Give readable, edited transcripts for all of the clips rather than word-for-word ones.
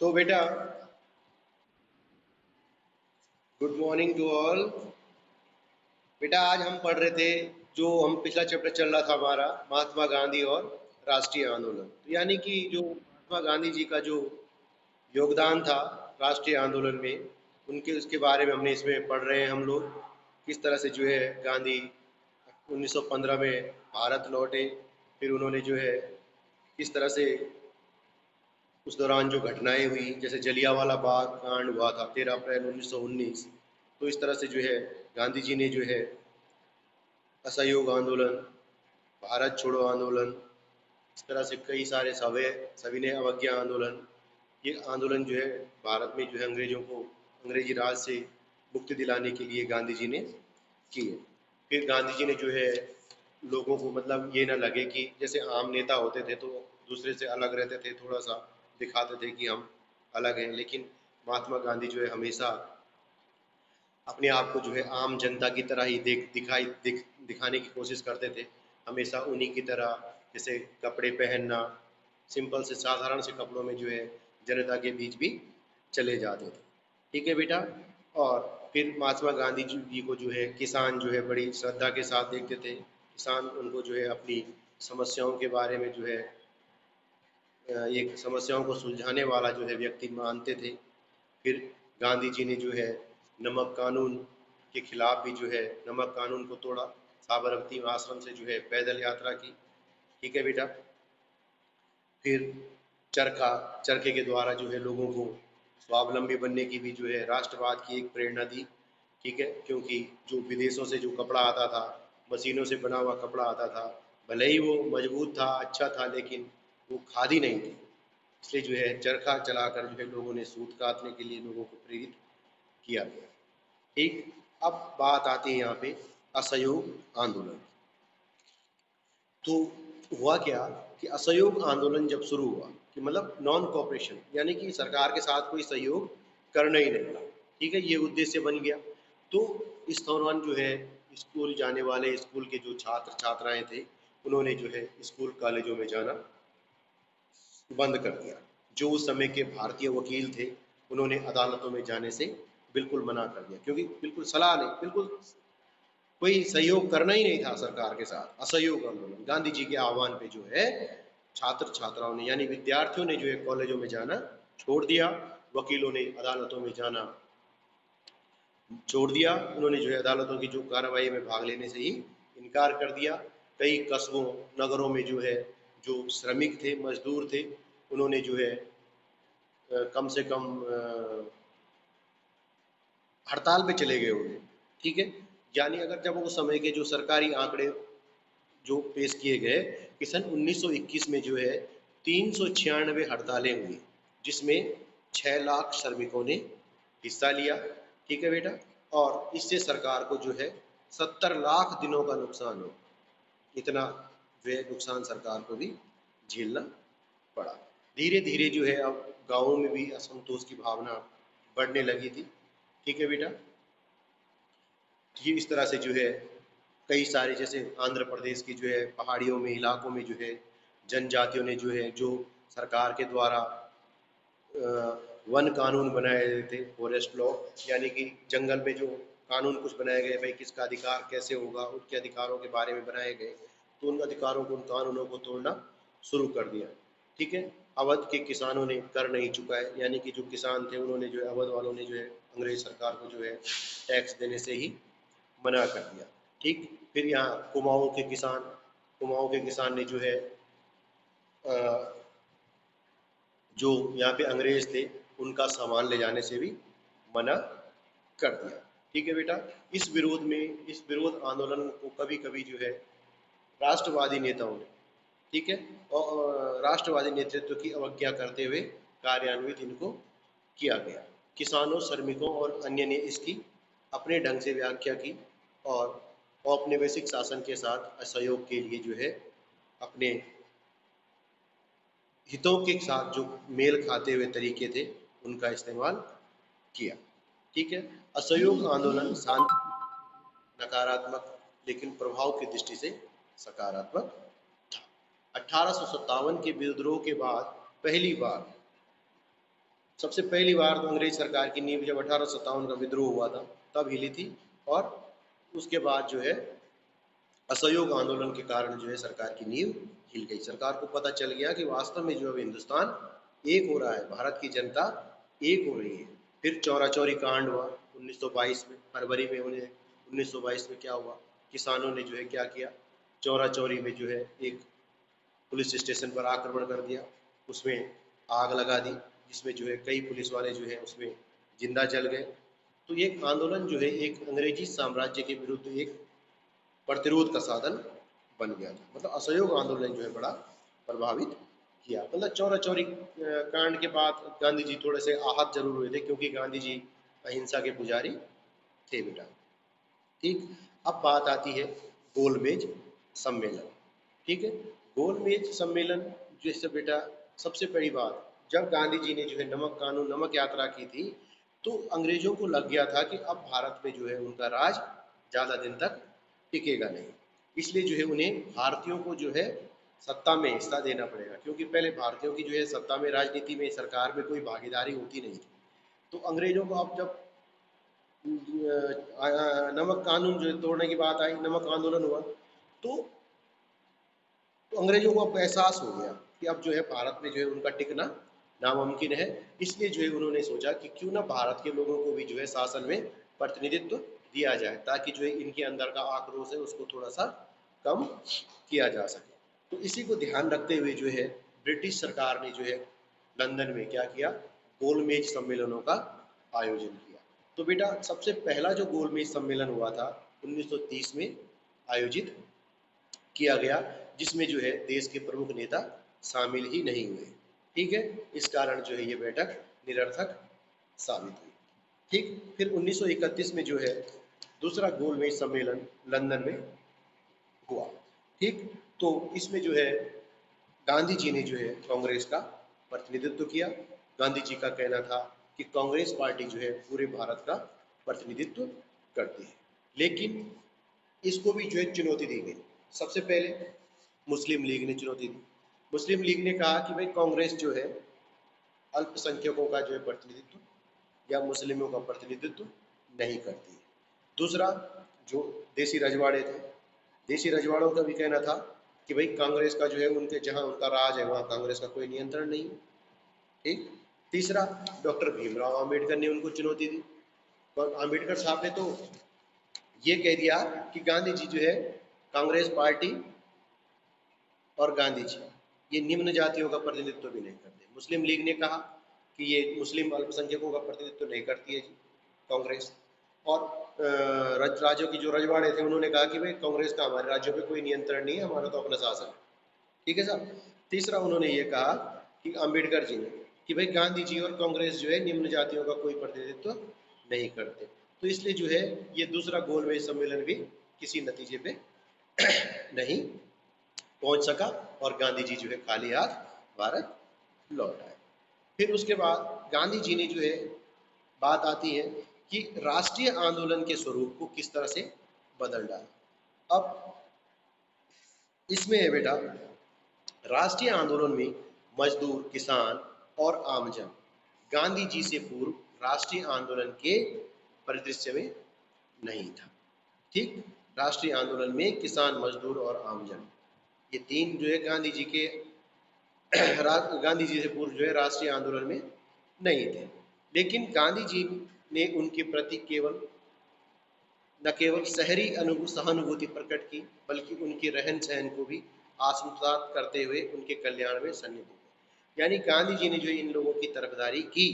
तो बेटा, good morning to all. बेटा, आज हम पढ़ रहे थे, जो हम पिछला चैप्टर चल रहा था हमारा, महात्मा गांधी और राष्ट्रीय आंदोलन। तो यानी कि जो महात्मा गांधी जी का जो योगदान था राष्ट्रीय आंदोलन में, उनके उसके बारे में हमने इसमें पढ़ रहे हैं हम लोग। किस तरह से जो है गांधी 1915 में भारत लौटे, फिर उन्होंने जो है किस तरह से उस दौरान जो घटनाएं हुई, जैसे जलियांवाला बाग कांड हुआ था 13 अप्रैल 1919। तो इस तरह से जो है गांधी जी ने जो है असहयोग आंदोलन, भारत छोड़ो आंदोलन, इस तरह से कई सारे सविनय अवज्ञा आंदोलन, ये आंदोलन जो है भारत में जो है अंग्रेजों को अंग्रेजी राज से मुक्ति दिलाने के लिए गांधी जी ने किए। फिर गांधी जी ने जो है लोगों को, मतलब ये ना लगे कि जैसे आम नेता होते थे तो दूसरे से अलग रहते थे, थोड़ा सा दिखाते थे कि हम अलग हैं, लेकिन महात्मा गांधी जो है हमेशा अपने आप को जो है आम जनता की तरह ही दिखाने की कोशिश करते थे। हमेशा उन्हीं की तरह, जैसे कपड़े पहनना, सिंपल से साधारण से कपड़ों में जो है जनता के बीच भी चले जाते थे। ठीक है बेटा। और फिर महात्मा गांधी जी को जो है किसान जो है बड़ी श्रद्धा के साथ देखते थे। किसान उनको जो है अपनी समस्याओं के बारे में जो है एक समस्याओं को सुलझाने वाला जो है व्यक्ति मानते थे। फिर गांधी जी ने जो है नमक कानून के खिलाफ भी जो है नमक कानून को तोड़ा, साबरमती आश्रम से जो है पैदल यात्रा की। ठीक है बेटा। फिर चरखा चरखे के द्वारा जो है लोगों को स्वावलंबी बनने की भी जो है राष्ट्रवाद की एक प्रेरणा दी। ठीक है, क्योंकि जो विदेशों से जो कपड़ा आता था, मशीनों से बना हुआ कपड़ा आता था, भले ही वो मजबूत था, अच्छा था, लेकिन वो खादी नहीं थी। इसलिए जो है चरखा चलाकर जो है लोगों ने सूत कातने के लिए लोगों को प्रेरित किया गया। ठीक। अब बात आती है यहाँ पे असहयोग आंदोलन। तो हुआ क्या कि असहयोग आंदोलन जब शुरू हुआ, कि मतलब नॉन कॉपरेशन, यानी कि सरकार के साथ कोई सहयोग करना ही नहीं। ठीक है, ये उद्देश्य बन गया। तो इस दौरान जो है स्कूल जाने वाले, स्कूल के जो छात्र छात्राएं थे, उन्होंने जो है स्कूल कॉलेजों में जाना बंद कर दिया। जो उस समय के भारतीय वकील थे, उन्होंने अदालतों में जाने से बिल्कुल मना कर दिया, क्योंकि बिल्कुल सलाह नहीं, बिल्कुल कोई सहयोग करना ही नहीं था सरकार के साथ। असहयोग आंदोलन, गांधी जी के आह्वान पे जो है छात्र छात्राओं ने, यानी विद्यार्थियों ने जो है कॉलेजों में जाना छोड़ दिया, वकीलों ने अदालतों में जाना छोड़ दिया। उन्होंने जो है अदालतों की जो कार्रवाई में भाग लेने से ही इनकार कर दिया। कई कस्बों नगरों में जो है जो श्रमिक थे, मजदूर थे, उन्होंने जो है कम से कम हड़ताल पे चले गए होंगे। ठीक है, यानी अगर जब उस समय के जो सरकारी आंकड़े जो पेश किए गए कि सन 1921 में जो है 396 हड़तालें हुई, जिसमें 6 लाख श्रमिकों ने हिस्सा लिया। ठीक है बेटा। और इससे सरकार को जो है 70 लाख दिनों का नुकसान हो, इतना जो है नुकसान सरकार को भी झेलना पड़ा। धीरे धीरे जो है अब गाँवों में भी असंतोष की भावना बढ़ने लगी थी। ठीक है बेटा। ये इस तरह से जो है कई सारे, जैसे आंध्र प्रदेश की जो है पहाड़ियों में इलाकों में जो है जनजातियों ने जो है, जो सरकार के द्वारा वन कानून बनाए गए थे, फॉरेस्ट लॉ, यानी कि जंगल में जो कानून कुछ बनाए गए, भाई किसका अधिकार कैसे होगा, उनके अधिकारों के बारे में बनाए गए, तो उन अधिकारों को, उन कानूनों को तोड़ना शुरू कर दिया। ठीक है। अवध के किसानों ने कर नहीं चुकाए, यानी कि जो किसान थे उन्होंने जो है, अवध वालों ने जो है अंग्रेज सरकार को जो है टैक्स देने से ही मना कर दिया। ठीक। फिर यहाँ कुमाऊं के किसान ने जो है अ, जो यहाँ पे अंग्रेज थे, उनका सामान ले जाने से भी मना कर दिया। ठीक है बेटा। इस विरोध आंदोलन को कभी कभी जो है राष्ट्रवादी नेताओं ने, ठीक है, और राष्ट्रवादी नेतृत्व की अवज्ञा करते हुए कार्यान्वित इनको किया गया। किसानों, श्रमिकों और अन्य ने इसकी अपने ढंग से व्याख्या की, और औपनिवेशिक शासन के साथ असहयोग के लिए जो है अपने हितों के साथ जो मेल खाते हुए तरीके थे, उनका इस्तेमाल किया। ठीक है। असहयोग आंदोलन शांति, नकारात्मक, लेकिन प्रभाव की दृष्टि से सकारात्मक था। 1857 के विद्रोह के बाद पहली बार सबसे पहली बार तो अंग्रेज सरकार की नींव जब 1857 का विद्रोह हुआ था तब हिली थी, और उसके बाद जो है असहयोग आंदोलन के कारण जो है सरकार की नींव हिल गई। सरकार को पता चल गया कि वास्तव में जो है हिंदुस्तान एक हो रहा है, भारत की जनता एक हो रही है। फिर चौरा चौरी कांड हुआ 1922 में, फरवरी में। उन्हें 1922 में क्या हुआ, किसानों ने जो है क्या किया, चौरा चौरी में जो है एक पुलिस स्टेशन पर आक्रमण कर दिया, उसमें आग लगा दी, जिसमें जो है कई पुलिस वाले जो है उसमें जिंदा जल गए। तो ये आंदोलन जो है एक अंग्रेजी साम्राज्य के विरुद्ध एक प्रतिरोध का साधन बन गया था। मतलब असहयोग आंदोलन जो है बड़ा प्रभावित किया। मतलब चौरा चौरी कांड के बाद गांधी जी थोड़े से आहत जरूर हुए थे, क्योंकि गांधी जी अहिंसा के पुजारी थे बेटा। ठीक, अब बात आती है गोलमेज सम्मेलन। ठीक है, गोलमेज सम्मेलन जैसे बेटा, सबसे बड़ी बात, जब गांधी जी ने जो है नमक कानून, नमक यात्रा की थी, तो अंग्रेजों को लग गया था कि अब भारत में जो है उनका राज ज्यादा दिन तक टिकेगा नहीं। इसलिए जो है उन्हें भारतीयों को जो है सत्ता में हिस्सा देना पड़ेगा, क्योंकि पहले भारतीयों की जो है सत्ता में, राजनीति में, सरकार में कोई भागीदारी होती नहीं थी। तो अंग्रेजों को अब जब नमक कानून जो है तोड़ने की बात आई, नमक आंदोलन हुआ, तो अंग्रेजों को अब एहसास हो गया कि अब जो है भारत में जो है उनका टिकना नामुमकिन है। इसलिए जो है उन्होंने सोचा कि क्यों ना भारत के लोगों को भी जो है शासन में प्रतिनिधित्व दिया जाए, ताकि जो है इनके अंदर का आक्रोश है उसको थोड़ा सा कम किया जा सके। तो इसी को ध्यान रखते हुए जो है ब्रिटिश सरकार ने जो है लंदन में क्या किया, गोलमेज सम्मेलनों का आयोजन किया। तो बेटा सबसे पहला जो गोलमेज सम्मेलन हुआ था 1930 में आयोजित किया गया, जिसमें जो है देश के प्रमुख नेता शामिल ही नहीं हुए। ठीक है, इस कारण जो है ये बैठक निरर्थक साबित हुई। ठीक, फिर 1931 में जो है दूसरा गोलमेज सम्मेलन लंदन में हुआ। ठीक, तो इसमें जो है गांधी जी ने जो है कांग्रेस का प्रतिनिधित्व किया। गांधी जी का कहना था कि कांग्रेस पार्टी जो है पूरे भारत का प्रतिनिधित्व करती है, लेकिन इसको भी जो है चुनौती दी गई। सबसे पहले मुस्लिम लीग ने चुनौती दी। मुस्लिम लीग ने कहा कि भाई कांग्रेस जो है अल्पसंख्यकों का जो है प्रतिनिधित्व या मुस्लिमों का प्रतिनिधित्व नहीं करती है। दूसरा, जो देसी रजवाड़े थे, देसी रजवाड़ों का भी कहना था कि भाई कांग्रेस का जो है उनके जहां उनका राज है वहां कांग्रेस का कोई नियंत्रण नहीं है। ठीक, तीसरा, डॉक्टर भीमराव अंबेडकर ने उनको चुनौती दी, और अंबेडकर साहब ने तो ये कह दिया कि गांधी जी जो है कांग्रेस पार्टी और गांधी जी ये निम्न जातियों का प्रतिनिधित्व भी नहीं करते। मुस्लिम लीग ने कहा कि ये मुस्लिम अल्पसंख्यकों का प्रतिनिधित्व नहीं करती है जी कांग्रेस। और राज्यों की जो रजवाड़े थे उन्होंने कहा कि भाई कांग्रेस का हमारे राज्यों पे कोई नियंत्रण नहीं है, हमारा तो अपना शासन है। ठीक है साहब। तीसरा, उन्होंने ये कहा कि अंबेडकर जी ने कि भाई गांधी जी और कांग्रेस जो है निम्न जातियों का कोई प्रतिनिधित्व नहीं करते। तो इसलिए जो है ये दूसरा गोलमेज सम्मेलन भी किसी नतीजे पे नहीं पहुंच सका, और गांधी जी जो है खाली हाथ भारत लौट आए। फिर उसके बाद गांधी जी ने जो है, बात आती है कि राष्ट्रीय आंदोलन के स्वरूप को किस तरह से बदल डाला। अब इसमें है बेटा, राष्ट्रीय आंदोलन में मजदूर, किसान और आमजन गांधी जी से पूर्व राष्ट्रीय आंदोलन के परिदृश्य में नहीं था। ठीक, राष्ट्रीय आंदोलन में किसान, मजदूर और आमजन, ये तीन जो है गांधी जी के गांधी जी से पूर्व जो है राष्ट्रीय आंदोलन में नहीं थे। लेकिन गांधी जी ने उनके प्रति न केवल शहरी सहानुभूति प्रकट की, बल्कि उनके रहन सहन को भी आत्मसात करते हुए उनके कल्याण में सन्निहित हुए। यानी गांधी जी ने जो इन लोगों की तरफदारी की,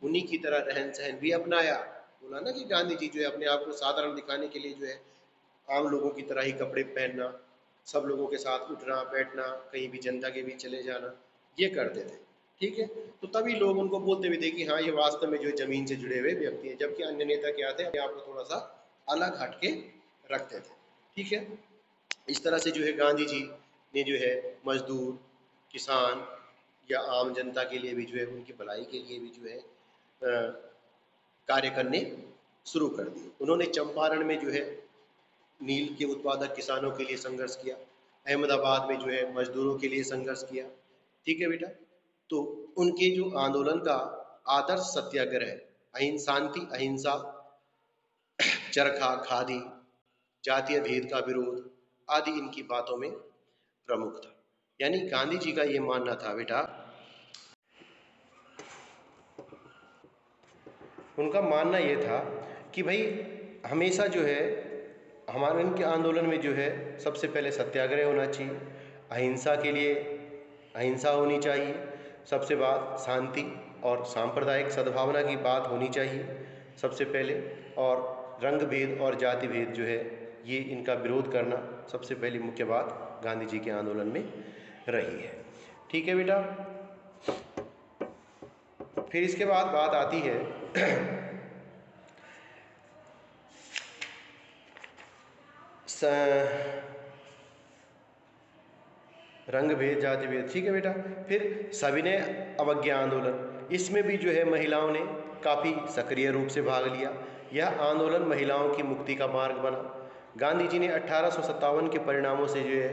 उन्हीं की तरह रहन सहन भी अपनाया। बोला ना कि गांधी जी जो है अपने आप को साधारण दिखाने के लिए जो है आम लोगों की तरह ही कपड़े पहनना, सब लोगों के साथ उठना बैठना, कहीं भी जनता के बीच चले जाना, ये करते थे। ठीक है, तो तभी लोग उनको बोलते भी थे कि हाँ ये वास्तव में जो है जमीन से जुड़े हुए व्यक्ति हैं। जबकि अन्य नेता क्या थे, अपने आप को थोड़ा सा अलग हटके रखते थे। ठीक है, इस तरह से जो है गांधी जी ने जो है मजदूर, किसान या आम जनता के लिए भी जो है, उनकी भलाई के लिए भी जो है कार्य करने शुरू कर दिए। उन्होंने चंपारण में जो है नील के उत्पादक किसानों के लिए संघर्ष किया, अहमदाबाद में जो है मजदूरों के लिए संघर्ष किया। ठीक है बेटा, तो उनके जो आंदोलन का आदर्श सत्याग्रह, शांति अहिंसा, चरखा खादी, जातीय भेद का विरोध आदि इनकी बातों में प्रमुख था। यानी गांधी जी का ये मानना था बेटा, उनका मानना ये था कि भाई हमेशा जो है हमारे इनके आंदोलन में जो है सबसे पहले सत्याग्रह होना चाहिए, अहिंसा के लिए अहिंसा होनी चाहिए, सबसे बात शांति और सांप्रदायिक सद्भावना की बात होनी चाहिए सबसे पहले, और रंग भेद और जाति भेद जो है ये इनका विरोध करना सबसे पहली मुख्य बात गांधी जी के आंदोलन में रही है। ठीक है बेटा। फिर इसके बाद बात आती है रंग भेद जाति भेद। ठीक है बेटा। फिर सविनय अवज्ञा आंदोलन, इसमें भी जो है महिलाओं ने काफ़ी सक्रिय रूप से भाग लिया। यह आंदोलन महिलाओं की मुक्ति का मार्ग बना। गांधी जी ने 1857 के परिणामों से जो है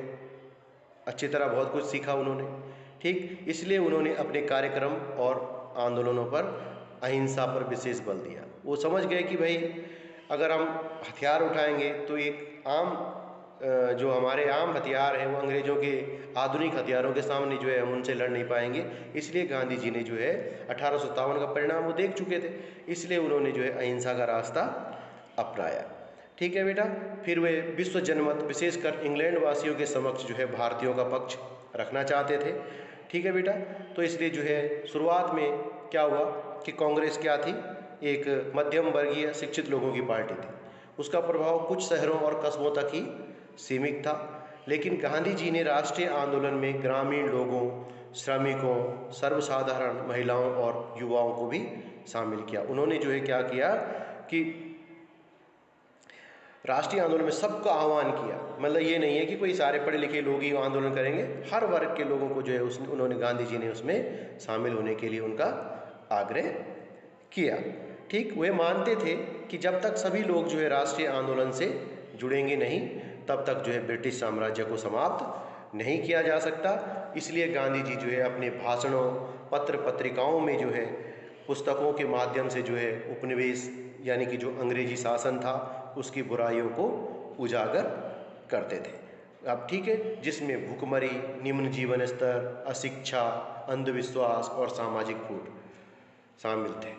अच्छी तरह बहुत कुछ सीखा उन्होंने। ठीक, इसलिए उन्होंने अपने कार्यक्रम और आंदोलनों पर अहिंसा पर विशेष बल दिया। वो समझ गए कि भाई अगर हम हथियार उठाएंगे तो एक आम जो हमारे आम हथियार हैं वो अंग्रेज़ों के आधुनिक हथियारों के सामने जो है हम उनसे लड़ नहीं पाएंगे। इसलिए गांधी जी ने जो है 1857 का परिणाम वो देख चुके थे, इसलिए उन्होंने जो है अहिंसा का रास्ता अपनाया। ठीक है बेटा। फिर वे विश्व जनमत विशेषकर इंग्लैंड वासियों के समक्ष जो है भारतीयों का पक्ष रखना चाहते थे। ठीक है बेटा। तो इसलिए जो है शुरुआत में क्या हुआ कि कांग्रेस क्या थी, एक मध्यम वर्गीय शिक्षित लोगों की पार्टी थी। उसका प्रभाव कुछ शहरों और कस्बों तक ही सीमित था, लेकिन गांधी जी ने राष्ट्रीय आंदोलन में ग्रामीण लोगों, श्रमिकों, सर्वसाधारण महिलाओं और युवाओं को भी शामिल किया। उन्होंने जो है क्या किया कि राष्ट्रीय आंदोलन में सबका आह्वान किया। मतलब ये नहीं है कि कोई सारे पढ़े लिखे लोग ही आंदोलन करेंगे, हर वर्ग के लोगों को जो है उन्होंने गांधी जी ने उसमें शामिल होने के लिए उनका आग्रह किया। ठीक, वे मानते थे कि जब तक सभी लोग जो है राष्ट्रीय आंदोलन से जुड़ेंगे नहीं तब तक जो है ब्रिटिश साम्राज्य को समाप्त नहीं किया जा सकता। इसलिए गांधी जी जो है अपने भाषणों, पत्र पत्रिकाओं में जो है पुस्तकों के माध्यम से जो है उपनिवेश यानी कि जो अंग्रेजी शासन था उसकी बुराइयों को उजागर करते थे। अब ठीक है, जिसमें भूखमरी, निम्न जीवन स्तर, अशिक्षा, अंधविश्वास और सामाजिक फूट शामिल थे।